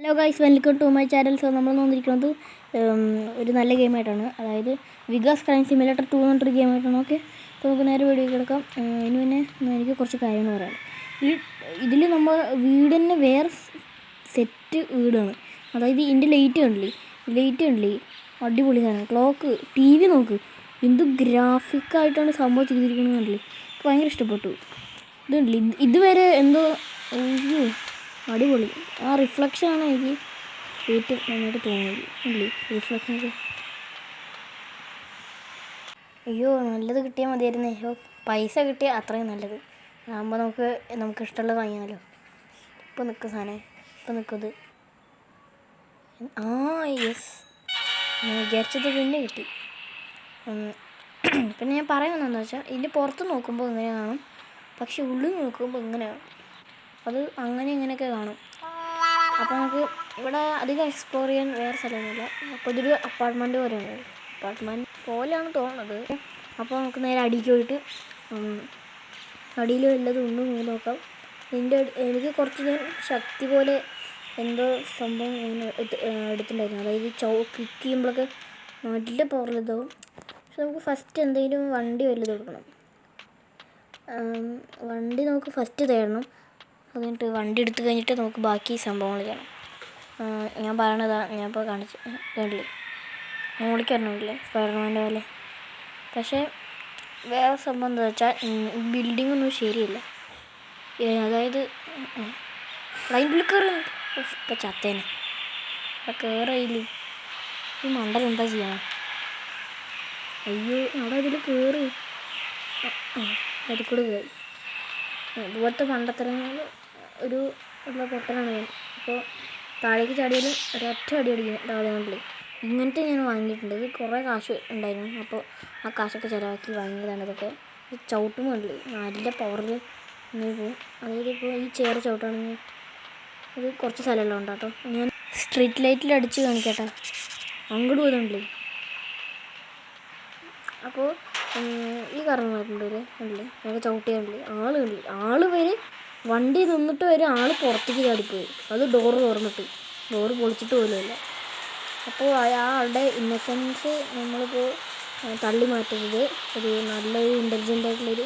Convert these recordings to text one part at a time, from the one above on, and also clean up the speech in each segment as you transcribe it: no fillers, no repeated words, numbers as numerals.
Hello guys, welcome to my channel. So നമ്മൾ വന്നിരിക്കുന്നത് ഒരു നല്ല ഗെയിമായിട്ടാണ്, അതായത് വികാസ് ക്രൈം സിമുലേറ്റർ 2 എന്ന് പറഞ്ഞൊരു ഗെയിമായിട്ടാണ്. ഓക്കെ, അപ്പോൾ നമുക്ക് നേരെ വീഡിയോ കിടക്കാം. ഇനി പിന്നെ എനിക്ക് കുറച്ച് കാര്യങ്ങൾ പറയാം. ഇതിൽ നമ്മൾ വീട് തന്നെ വേറെ സെറ്റ് വീടാണ്. അതായത് ഇതിൻ്റെ ലൈറ്റ് കണ്ടില്ലേ, അടിപൊളി സാധനം. ക്ലോക്ക്, ടി വി നോക്ക്, എന്ത് ഗ്രാഫിക്കായിട്ടാണ് സംഭവം ചെയ്തിരിക്കുന്നത് കണ്ടില്ലേ. എനിക്ക് ഭയങ്കര ഇഷ്ടപ്പെട്ടു. ഇതുണ്ടല്ലേ, ഇതുവരെ എന്തോ അടിപൊളി. ആ റിഫ്ലക്ഷനാണ് എനിക്ക് ഏറ്റവും നന്നായിട്ട് തോന്നിയത്. ഇല്ലേ റിഫ്ലക്ഷനൊക്കെ, അയ്യോ നല്ലത് കിട്ടിയാൽ മതിയായിരുന്നേ. അയ്യോ പൈസ കിട്ടിയാൽ അത്രയും നല്ലത്. ആകുമ്പോൾ നമുക്ക് ഇഷ്ടമുള്ളത് വാങ്ങിയാലോ. ഇപ്പോൾ നിൽക്കും സാധനം, ഇപ്പോൾ നിൽക്കുന്നത്. യെസ്, ഞാൻ വിചാരിച്ചത് തന്നെ കിട്ടി. പിന്നെ ഞാൻ പറയുന്നതെന്ന് വെച്ചാൽ, ഇതിൻ്റെ പുറത്ത് നോക്കുമ്പോൾ ഇങ്ങനെ കാണും, പക്ഷെ ഉള്ളിൽ നോക്കുമ്പോൾ ഇങ്ങനെയാണ്. അത് ഇങ്ങനെയൊക്കെ കാണും. അപ്പോൾ നമുക്ക് ഇവിടെ അധികം എക്സ്പ്ലോർ ചെയ്യാൻ വേറെ സ്ഥലമൊന്നുമില്ല. അപ്പോൾ ഇതൊരു അപ്പാർട്ട്മെൻറ്റ് പോലെയാണ് തോന്നുന്നത്. അപ്പോൾ നമുക്ക് നേരെ അടിക്ക് പോയിട്ട് അടിയിൽ വല്ലതും ഉണ്ടോ നോക്കാം. എനിക്ക് കുറച്ച് ഞാൻ ശക്തി പോലെ എന്തോ സംഭവം എടുത്തിട്ടുണ്ടായിരുന്നു. അതായത് ക്ലിക്ക് ചെയ്യുമ്പോഴൊക്കെ നല്ല പവറിലിതാവും. പക്ഷെ നമുക്ക് ഫസ്റ്റ് എന്തെങ്കിലും വണ്ടി വല്ലതും എടുക്കണം. വണ്ടി നമുക്ക് ഫസ്റ്റ് തേടണം. അതുകഴിഞ്ഞിട്ട് വണ്ടി എടുത്ത് കഴിഞ്ഞിട്ട് നമുക്ക് ബാക്കി സംഭവങ്ങൾ ചെയ്യണം. ഞാൻ പറയണതാ, ഞാൻ ഇപ്പോൾ കണ്ടില്ലേ, മോളിക്ക് വരണമില്ലേ സ്പൈഡർമാൻ്റെ പോലെ. പക്ഷേ വേറെ സംഭവം എന്താ വെച്ചാൽ, ബിൽഡിങ്ങൊന്നും ശരിയില്ല. അതായത് അതിൻ്റെ കയറി ഇപ്പം ചത്തേനെ കയറിയില്ലേ. ഈ മണ്ടൽ എന്താ ചെയ്യണം? അയ്യോ അവിടെ അതിൽ കയറി അതിൽ കൂടെ കയറി. ഇതുപോലത്തെ മണ്ടത്തരങ്ങൾ ഉള്ള പൊട്ടനാണ് ഞാൻ. അപ്പോൾ താഴേക്ക് ചാടിയാലും ഒരൊറ്റ അടി അടിക്കും താഴെ കൊണ്ടില്ലേ. ഇങ്ങനത്തെ ഞാൻ വാങ്ങിയിട്ടുണ്ട്. ഇത് കുറേ കാശ് ഉണ്ടായിരുന്നു. അപ്പോൾ ആ കാശൊക്കെ ചിലവാക്കി വാങ്ങിയതാണ് ഇതൊക്കെ. ഇത് ചവിട്ടും കണ്ടില്ലേ, നല്ല പവറിൽ ഇങ്ങനെ പോകും. അതായത് ഇപ്പോൾ ഈ ചെയർ ചവിട്ടാണെങ്കിൽ ഇത് കുറച്ച് സ്ഥലമെല്ലാം ഉണ്ട് കേട്ടോ. ഞാൻ സ്ട്രീറ്റ് ലൈറ്റിൽ അടിച്ച് കാണിക്കട്ടെ, അങ്ങോട്ട് പോയതുണ്ടല്ലേ. അപ്പോൾ ഈ കാരണം കണ്ടില്ലേ, ഞങ്ങൾ ചവിട്ടിയാണ്ടില്ലേ, ആള് വരെ വണ്ടി നിന്നിട്ട് വരെ ആൾ പുറത്തേക്ക് ചാടിപ്പോയി. അത് ഡോറ് പൊളിച്ചിട്ട് പോലുമില്ല. അപ്പോൾ ആളുടെ ഇന്നസെൻസ് നമ്മളിപ്പോൾ തള്ളി മാറ്റുന്നത് ഒരു നല്ലൊരു ഇൻ്റലിജൻ്റ് ആയിട്ടുള്ളൊരു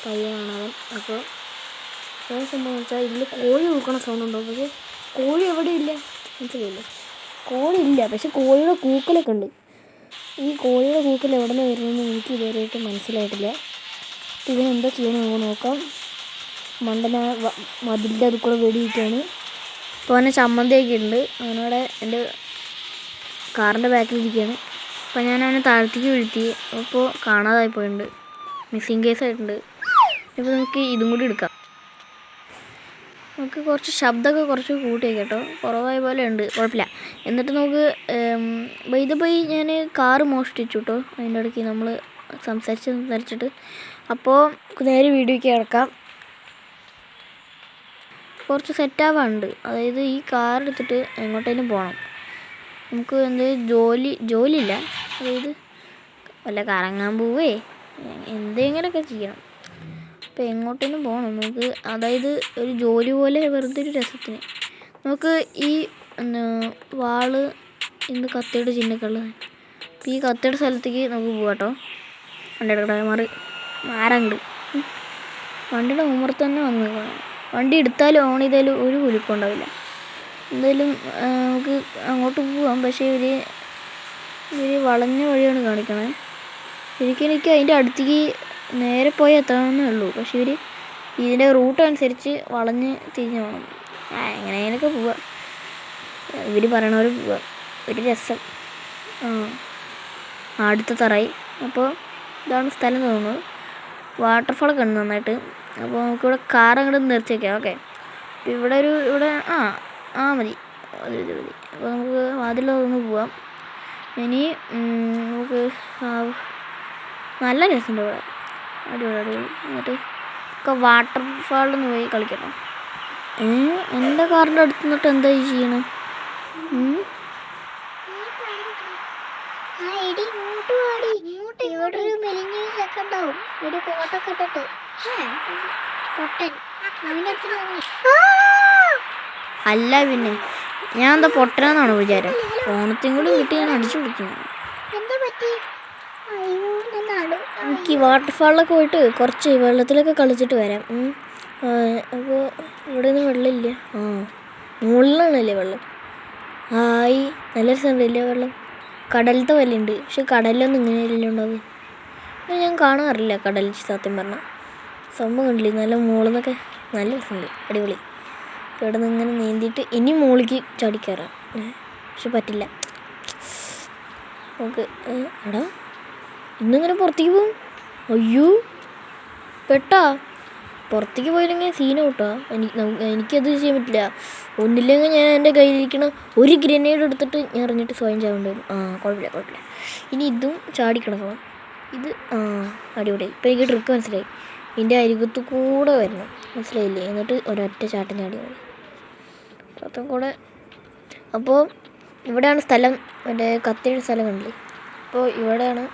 പയ്യനാണ് അവൻ. അപ്പോൾ ഏത് സംഭവം വെച്ചാൽ, ഇതിൽ കോഴി കൂക്കണ സൗണ്ട് ഉണ്ടാവും, പക്ഷേ കോഴി എവിടെയില്ല, മനസ്സിലായില്ലേ. കോഴിയില്ല, പക്ഷെ കോഴിയുടെ കൂക്കലൊക്കെ ഉണ്ട്. ഈ കോഴിയുടെ കൂക്കൽ എവിടെ നിന്ന് വരുന്നതെന്ന് എനിക്ക് ഇതുവരെയായിട്ട് മനസ്സിലായിട്ടില്ല. ഇതിനെന്താ ചെയ്യണമെന്ന് നോക്കാം. മണ്ടന മതിലിൻ്റെ അത് കൂടെ വെടിയിട്ടാണ്. ഇപ്പോൾ അവനെ ചമ്മന്തിയൊക്കെ ഉണ്ട്. അവനോടെ എൻ്റെ കാറിൻ്റെ ബാക്കിലിരിക്കുകയാണ്. അപ്പോൾ ഞാൻ അവനെ താഴത്തേക്ക് വീഴ്ത്തി. അപ്പോൾ കാണാതായി പോയിട്ടുണ്ട്, മിസ്സിങ് കേസ് ആയിട്ടുണ്ട്. ഇപ്പോൾ നമുക്ക് ഇതും കൂടി എടുക്കാം. നമുക്ക് കുറച്ച് ശബ്ദമൊക്കെ കുറച്ച് കൂട്ടിയാൽ കേട്ടോ, കുറവായ പോലെ ഉണ്ട്, കുഴപ്പമില്ല. എന്നിട്ട് നമുക്ക് പോയി ഞാൻ കാറ് മോഷ്ടിച്ചു കേട്ടോ. അതിൻ്റെ ഇടയ്ക്ക് നമ്മൾ സംസാരിച്ചിട്ട്. അപ്പോൾ നേരെ വീഡിയോയ്ക്ക് കിടക്കാം. കുറച്ച് സെറ്റാവാനുണ്ട്. അതായത് ഈ കാർ എടുത്തിട്ട് എങ്ങോട്ടേലും പോകണം. നമുക്ക് ജോലിയില്ല, അതായത് വല്ല കറങ്ങാൻ പോവേ എന്തെങ്കിലുമൊക്കെ ചെയ്യണം. അപ്പോൾ എങ്ങോട്ടേലും പോകണം നമുക്ക്. അതായത് ഒരു ജോലി പോലെ, വെറുതെ ഒരു രസത്തിന്. നമുക്ക് ഈ വാള് ഇന്ന് കത്തിയുടെ ചിഹ്നമൊക്കെ ഉള്ളത്. അപ്പോൾ ഈ കത്തിയുടെ സ്ഥലത്തേക്ക് നമുക്ക് പോകാം കേട്ടോ. വണ്ടിയുടെ മാറുണ്ട്, വണ്ടിയുടെ ഉമ്മറത്ത് തന്നെ വന്ന് നിൽക്കണം. വണ്ടി എടുത്താലും ഓൺ ചെയ്താലും ഒരു കുലുക്കം ഉണ്ടാവില്ല. എന്തായാലും നമുക്ക് അങ്ങോട്ട് പോകാം. പക്ഷേ ഇവർ വളഞ്ഞ വഴിയാണ് കാണിക്കണേ. ശരിക്കും എനിക്ക് അതിൻ്റെ അടുത്തേക്ക് നേരെ പോയി എത്താമെന്നേ ഉള്ളൂ. പക്ഷെ ഇതിൻ്റെ റൂട്ട് അനുസരിച്ച് വളഞ്ഞ് തിരിഞ്ഞ് പോകണം. എങ്ങനെയൊക്കെ പോവാം, ഇവർ പറയണവർ പോവാം, ഒരു രസം. അടുത്ത തറായി. അപ്പോൾ ഇതാണ് സ്ഥലം തോന്നുന്നത്. വാട്ടർഫാളൊക്കെ ഉണ്ട് നന്നായിട്ട്. അപ്പോൾ നമുക്കിവിടെ കാർ അങ്ങോട്ട് നിർത്തി വയ്ക്കാം. ഓക്കെ, അപ്പോൾ ഇവിടെ മതി. അപ്പോൾ നമുക്ക് അതിലൊന്ന് പോവാം. ഇനി നമുക്ക് നല്ല രസമുണ്ട് ഇവിടെ, അടിപൊളി. എന്നിട്ട് ഒക്കെ വാട്ടർഫാളിൽ പോയി കളിക്കണം. എൻ്റെ കാറിൻ്റെ അടുത്ത് നിന്നിട്ട് എന്താ ചെയ്യണേ? അല്ല പിന്നെ ഞാൻ എന്താ പൊട്ടനാന്നാണ് വിചാരം. ഓണത്തിനും കൂടി കിട്ടി ഞാൻ അടിച്ചു പിടിക്കുന്നു. എനിക്ക് വാട്ടർഫാളിലൊക്കെ പോയിട്ട് കുറച്ച് വെള്ളത്തിലൊക്കെ കളിച്ചിട്ട് വരാം. അപ്പോൾ ഇവിടെ നിന്ന് വെള്ളമില്ല. മുകളിലാണല്ലേ വെള്ളം. ഹായ്, നല്ല രസമുണ്ടല്ലേ വെള്ളം. കടലത്തെ പോലെ ഉണ്ട്. പക്ഷെ കടലിലൊന്നും ഇങ്ങനെയല്ലേ ഉണ്ടാവും. ഞാൻ കാണാറില്ല കടലിൽ. സത്യം പറഞ്ഞാൽ സംഭവം കണ്ടില്ലേ, നല്ല മുകളിൽ നിന്നൊക്കെ നല്ല രസമുണ്ട്. അടിപൊളി. ഇവിടെ നിന്ന് ഇങ്ങനെ നീന്തിയിട്ട് ഇനി മുകളിലേക്ക് ചാടിക്കയറാം. പക്ഷെ പറ്റില്ല. നമുക്ക് എടാ ഇന്നിങ്ങനെ പുറത്തേക്ക് പോകും. അയ്യോ പെട്ടാ. പുറത്തേക്ക് പോയില്ലെങ്കിൽ സീന കൂട്ടാ. എനിക്കത് ചെയ്യാൻ പറ്റില്ല. ഒന്നില്ലെങ്കിൽ ഞാൻ എൻ്റെ കയ്യിലിരിക്കണ ഒരു ഗ്രനേഡ് എടുത്തിട്ട് ഞാൻ എറിഞ്ഞിട്ട് സ്വയം ചാവേണ്ടി വരും. കുഴപ്പമില്ല. ഇനി ഇതും ചാടിക്കിടക്കണം. ഇത് അടിപൊളി. ഇപ്പം എനിക്ക് ട്രിക്ക് മനസ്സിലായി. ഇതിൻ്റെ അരികത്ത് കൂടെ വരണം, മനസ്സിലായില്ലേ? എന്നിട്ട് ഒരൊറ്റ ചാട്ടം ചാടി മതി. ചാട്ടം കൂടെ. അപ്പോൾ ഇവിടെയാണ് സ്ഥലം. മറ്റേ കത്തിയുടെ സ്ഥലം കണ്ടില്ലേ? അപ്പോൾ ഇവിടെയാണ്.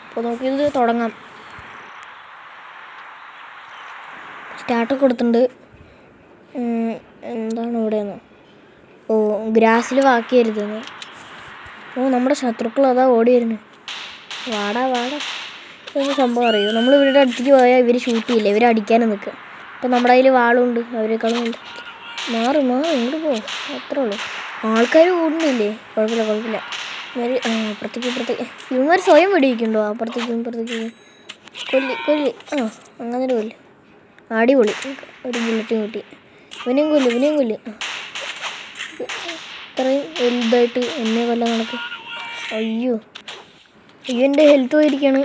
അപ്പോൾ നമുക്കിത് തുടങ്ങാം. സ്റ്റാർട്ടൊക്കെ കൊടുത്തിട്ടുണ്ട്. എന്താണ് ഇവിടെയെന്ന്? ഗ്രാസിൽ വാക്കിയരുതെന്ന്. നമ്മുടെ ശത്രുക്കൾ അതാ ഓടി വരുന്നു. വാടാ ഇതൊന്നും സംഭവം അറിയോ? നമ്മൾ ഇവരുടെ അടുത്തേക്ക് പോയാൽ ഇവർ ഷൂട്ട് ചെയ്യില്ല, ഇവർ അടിക്കാനും നിൽക്കുക. അപ്പോൾ നമ്മുടെ കയ്യിൽ വാളുണ്ട്, അവരെക്കാളും ഉണ്ട്. മാറി ഇങ്ങോട്ട് പോകും, അത്രേ ഉള്ളൂ. ആൾക്കാർ കൂടുന്നില്ലേ? കുഴപ്പമില്ല. ഇവർ ഇവന്മാർ സ്വയം വെടിവെക്കുന്നുണ്ടോ? അപ്പുറത്തേക്കും കൊല്ലി അങ്ങനെ ഒരു കൊല്ല്. അടിപൊളി. ഒരു ബുള്ളറ്റും കിട്ടി. ഇവനെയും കൊല്ല്. ഇത്രയും വലുതായിട്ട് എന്നെ കൊല്ലാൻ നടക്കും. അയ്യോ എൻ്റെ ഹെൽത്ത് പോയിരിക്കുകയാണ്.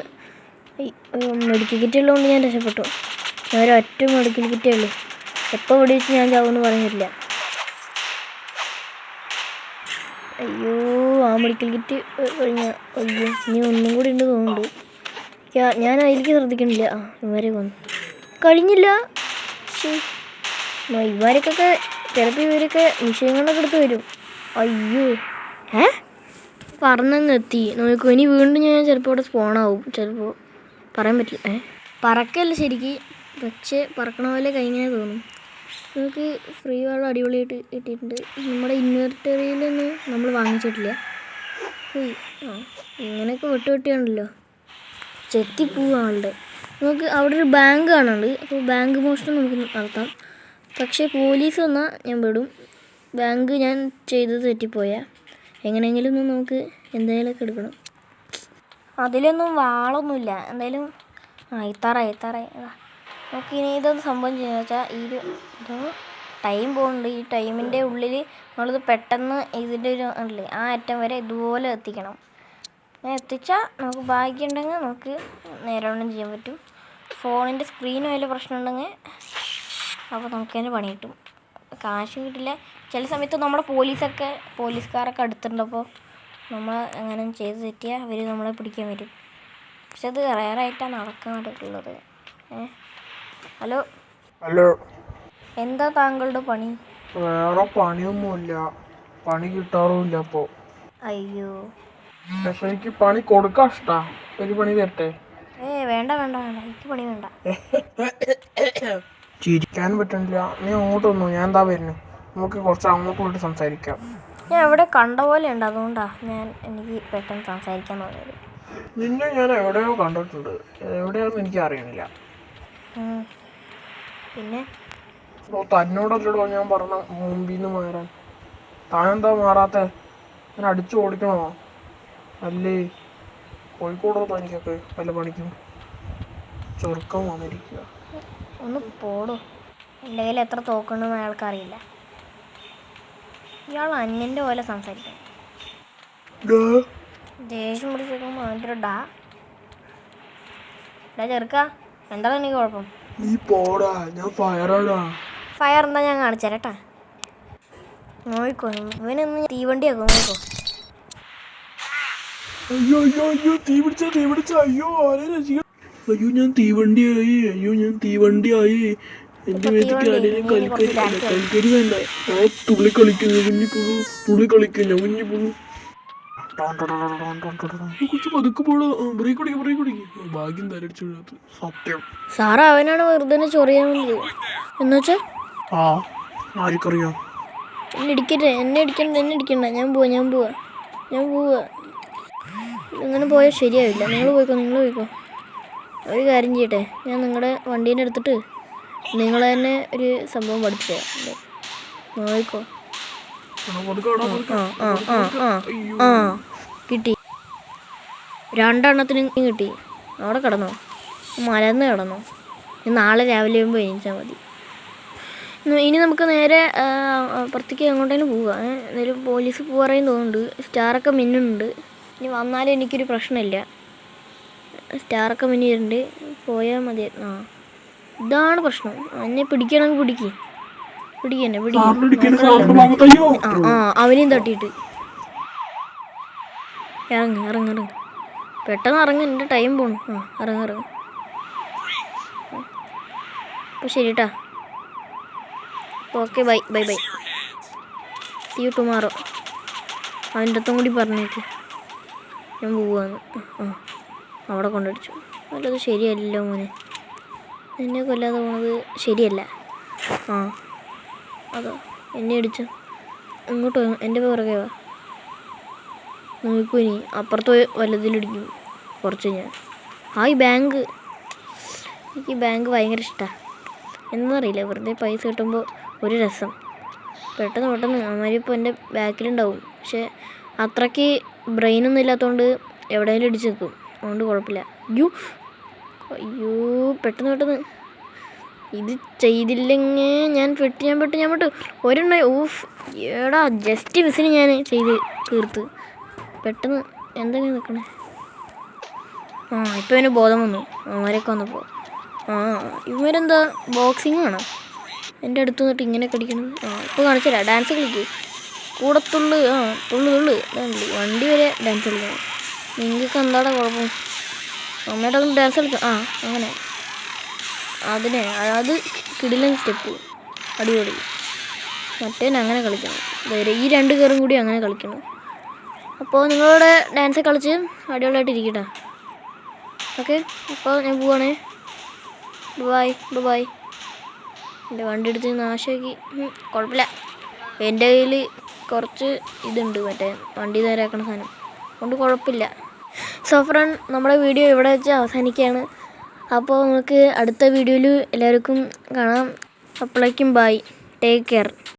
മെഡിക്കൽ കിറ്റ് ഉള്ളതുകൊണ്ട് ഞാൻ രക്ഷപ്പെട്ടു. ഒരൊറ്റ മെഡിക്കൽ കിറ്റേ ഉള്ളൂ. എപ്പോൾ വെടിവെച്ച് ഞാൻ ചാവുമെന്ന് പറയുന്നില്ല. അയ്യോ ആ മെഡിക്കൽ കിറ്റ് കഴിഞ്ഞാൽ ഇനി ഒന്നും കൂടി ഉണ്ട് തോന്നുന്നുണ്ട്. ഞാൻ അതിലേക്ക് ശ്രദ്ധിക്കണില്ല. ഇവരെ കൊന്നു കഴിഞ്ഞില്ല. ഇവരൊക്കെ ചിലപ്പോൾ ഇവരൊക്കെ വിഷയങ്ങളൊക്കെ എടുത്ത് വരും. അയ്യോ പറന്നങ്ങ് എത്തി. നോക്കൂ, ഇനി വീണ്ടും ഞാൻ ചിലപ്പോൾ ഇവിടെ സ്പോണാവും. ചിലപ്പോൾ പറയാൻ പറ്റില്ല. പറക്കല്ല ശരിക്ക്, പക്ഷേ പറക്കണ പോലെ കഴിഞ്ഞാൽ തോന്നും. നമുക്ക് ഫ്രീ വെള്ളം അടിപൊളിയായിട്ട് കിട്ടിയിട്ടുണ്ട്. നമ്മുടെ ഇൻവെർട്ടറിയിലൊന്നും നമ്മൾ വാങ്ങിച്ചിട്ടില്ല. ഇങ്ങനെയൊക്കെ വെട്ടുകെട്ടിയാണല്ലോ ചെത്തിപ്പോവാളുടെ. നമുക്ക് അവിടെ ഒരു ബാങ്ക് കാണുന്നുണ്ട്. അപ്പോൾ ബാങ്ക് മോഷണം നമുക്ക് നടത്താം. പക്ഷേ പോലീസ് വന്നാൽ ഞാൻ വിടും. ബാങ്ക് ഞാൻ ചെയ്തത് തെറ്റിപ്പോയാൽ എങ്ങനെയെങ്കിലും ഒന്ന് നമുക്ക് എന്തെങ്കിലുമൊക്കെ എടുക്കണം. അതിലൊന്നും വാളൊന്നുമില്ല. എന്തായാലും ഇത്താറായി. നമുക്ക് ഇനി ഇതൊന്ന് സംഭവം ചെയ്യുന്നത് വെച്ചാൽ ടൈം പോകുന്നുണ്ട്. ഈ ടൈമിൻ്റെ ഉള്ളിൽ നമ്മളിത് പെട്ടെന്ന് ഇതിൻ്റെ ഒരു അല്ലേ ആ അറ്റം വരെ ഇതുപോലെ എത്തിക്കണം. എത്തിച്ചാൽ നമുക്ക് ഭാഗ്യമുണ്ടെങ്കിൽ നമുക്ക് നേരവണ്ണം ചെയ്യാൻ പറ്റും. ഫോണിൻ്റെ സ്ക്രീന് വല്ല പ്രശ്നം ഉണ്ടെങ്കിൽ അപ്പോൾ നമുക്ക് തന്നെ പണി കിട്ടും. കാശും കിട്ടില്ല. ചില സമയത്ത് നമ്മുടെ പോലീസുകാരൊക്കെ അടുത്തുണ്ടപ്പോൾ നമ്മൾ അങ്ങനെ ചെയ്ത് തെറ്റിയാൽ അവർ നമ്മളെ പിടിക്കാൻ വരും. പക്ഷെ അത് റയറായിട്ടാണ് നടക്കാറുള്ളത്. ഹലോ എന്താ താങ്കളുടെ പണി? വേറെ പണിയൊന്നുമില്ല, പണി കിട്ടാറുമില്ല. അപ്പോൾ അയ്യോ പക്ഷെ എനിക്ക് പണി കൊടുക്കാൻ ഇഷ്ടാ. ഒരു പണി തരട്ടെ? വേണ്ട എനിക്ക് പണി വേണ്ട. ചിരിക്കാൻ പറ്റണില്ല. നീ അങ്ങോട്ട് വന്നു, ഞാൻ എന്താ വരുന്നു. നമുക്ക് കുറച്ച് അങ്ങോട്ട് പോയിട്ട് സംസാരിക്കാം. ഞാൻ എവിടെ കണ്ട പോലെ ഉണ്ട്, അതുകൊണ്ടാണ് എനിക്ക് പെട്ടെന്ന് സംസാരിക്കാൻ തോന്നിയത്. നിന്നെ ഞാൻ എവിടെയോ കണ്ടിട്ടുണ്ട്, എവിടെയാണെന്ന് എനിക്ക് അറിയണില്ല. പിന്നെ തന്നോടല്ലോ ഞാൻ പറഞ്ഞ മുമ്പിൽ നിന്ന് മാറാൻ. താനെന്താ മാറാത്തെ? ഞാൻ അടിച്ചു ഓടിക്കണോ? അല്ലേ കോഴിക്കോടോ തനിക്കൊക്കെ വല്ല പണിക്കും? ചെറുക്കം വന്നിരിക്കുക. ഒന്ന് പോടോ. എൻ്റെ കയ്യിൽ എത്ര തോക്കുണ്ടെന്ന് അയാൾക്ക് അറിയില്ല. ഇയാൾ അന്യൻ്റെ പോലെ സംസാരിക്കണം. ദേഷ്യം പിടിച്ചേക്കുമ്പോൾ അവൻ്റെ ഡാ ചെറുക്ക. എന്താണ് എനിക്ക് കുഴപ്പം? നീ പോടാ, ഞാൻ ഫയറാടാ. ഫയർ എന്താ ഞാൻ കാണിച്ചു തരട്ടാ. നോക്കോ, ഇവനൊന്ന് തീവണ്ടിയാക്കോ. നോക്കോ. അയ്യോ തീ പിടിച്ച അയ്യോ ആരെ രക്ഷിക്കണം. അയ്യോ ഞാൻ തീവണ്ടിയായി. എന്റെ വീട്ടിൽ ആരെയും കൽക്കരി വേണ്ട. തുള്ളി കളിക്കുന്നു കുഞ്ഞിപ്പുഴു. കുറച്ച് പതുക്കെ പോടാ. ബ്രേക്ക് കുടിക്കും. ഭാഗ്യം തരടിച്ചു. സത്യം സാറ് അവനാണ് വെറുതെ ചൊറിയാൻ എന്നുവെച്ചാ ആർക്കറിയാം. എന്നെ ഇടിക്കണ്ട. ഞാൻ പോവാ. ഇങ്ങനെ പോയാൽ ശരിയാവില്ല. നിങ്ങൾ പോയിക്കോ. ഒരു കാര്യം ചെയ്യട്ടെ, ഞാൻ നിങ്ങളുടെ വണ്ടീനെ എടുത്തിട്ട് നിങ്ങൾ തന്നെ ഒരു സംഭവം പഠിപ്പിച്ചു തരാം. നോക്കിക്കോ. കിട്ടി. 2 എണ്ണത്തിന് കിട്ടി. അവിടെ കിടന്നോ, മലന്ന് കിടന്നോ. നാളെ രാവിലെ ആകുമ്പോൾ എണീച്ചാൽ മതി. ഇനി നമുക്ക് നേരെ അപ്പുറത്തേക്ക് എങ്ങോട്ടേലും പോവാം. എന്തായാലും പോലീസ് പോകാറേന്ന് തോന്നുന്നുണ്ട്. സ്റ്റാറൊക്കെ മിന്നുന്നുണ്ട്. ഇനി വന്നാലും എനിക്കൊരു പ്രശ്നമില്ല. സ്റ്റാറൊക്കെ മിന്നിയിട്ടുണ്ട്. പോയാൽ മതി. ഇതാണ് പ്രശ്നം. എന്നെ പിടിക്കണമെങ്കിൽ പിടിക്ക്. അവനെയും തട്ടിയിട്ട് ഇറങ്ങ്. പെട്ടെന്ന് ഇറങ്ങ്, എൻ്റെ ടൈം പോണു. ഇറങ്ങ്. അപ്പോൾ ശരി കേട്ടോ. Okay, bye. See you tomorrow. അവൻ്റെ അടുത്തും കൂടി പറഞ്ഞേക്ക് ഞാൻ പോവാന്ന്. അവിടെ കൊണ്ടടിച്ചു. നല്ലത് ശരിയല്ലല്ലോ മോനെ. എന്നെ കൊല്ലാതെ പോണത് ശരിയല്ല. അതോ എന്നെ അടിച്ചു. ഇങ്ങോട്ട് എൻ്റെ പുറകെ വാ. നോക്കൂ, ഇനി അപ്പുറത്ത് വല്ലതിലിടിക്കും കുറച്ച് ഞാൻ. ഈ ബാങ്ക്, എനിക്ക് ബാങ്ക് ഭയങ്കര ഇഷ്ടമാണ്. എന്നറിയില്ല, വെറുതെ പൈസ കിട്ടുമ്പോൾ ഒരു രസം. പെട്ടെന്ന് അവന്മാരിപ്പോൾ എൻ്റെ ബാക്കിലുണ്ടാവും. പക്ഷെ അത്രയ്ക്ക് ബ്രെയിനൊന്നും ഇല്ലാത്തതുകൊണ്ട് എവിടെയെങ്കിലും ഇടിച്ച് നിൽക്കും. അതുകൊണ്ട് കുഴപ്പമില്ല. അയ്യോ പെട്ടെന്ന് ഇത് ചെയ്തില്ലെങ്കിൽ ഞാൻ പെട്ട് ഒരെണ്ണ. ഏടാ, ജസ്റ്റ് മിസ്സിന് ഞാൻ ചെയ്ത് തീർത്ത്. പെട്ടെന്ന് എന്തെങ്കിലും നിൽക്കണേ. ഇപ്പോൾ ഇവന് ബോധം വന്നു. അവന്മാരൊക്കെ വന്നപ്പോൾ. ഇവരെന്താ ബോക്സിങ് ആണോ എൻ്റെ അടുത്ത് നിന്നിട്ട് ഇങ്ങനെ കടിക്കണത്? ഇപ്പോൾ കാണിച്ചില്ല. ഡാൻസ് കളിക്ക്. കൂടെ തുള്ളു. വണ്ടി വരെ ഡാൻസ് കളിക്കണം. നിങ്ങൾക്ക് എന്താടാ കുഴപ്പം? അമ്മയുടെ ഒന്ന് ഡാൻസ് കളിക്കാം. അങ്ങനെ അത് കിടിലൻ സ്റ്റെപ്പ്. അടിപൊളി. മറ്റേന് അങ്ങനെ കളിക്കണം. ഈ 2 കയറും കൂടി അങ്ങനെ കളിക്കണം. അപ്പോൾ നിങ്ങളുടെ ഡാൻസ് കളിച്ച് അടിപൊളിയായിട്ട് ഇരിക്കട്ടെ. ഓക്കെ, അപ്പോൾ ഞാൻ പോവാണേ. ബൈ. എൻ്റെ വണ്ടി എടുത്ത് നാശമാക്കി. കുഴപ്പമില്ല, എൻ്റെ കയ്യിൽ കുറച്ച് ഇതുണ്ട്, മറ്റേ വണ്ടി നേരെയാക്കണ സാധനം. അതുകൊണ്ട് കുഴപ്പമില്ല. സോ ഫ്രണ്ട്, നമ്മുടെ വീഡിയോ ഇവിടെ വെച്ച് അവസാനിക്കുകയാണ്. അപ്പോൾ നമുക്ക് അടുത്ത വീഡിയോയിൽ എല്ലാവർക്കും കാണാം. അപ്പോഴേക്കും ബൈ. Take care.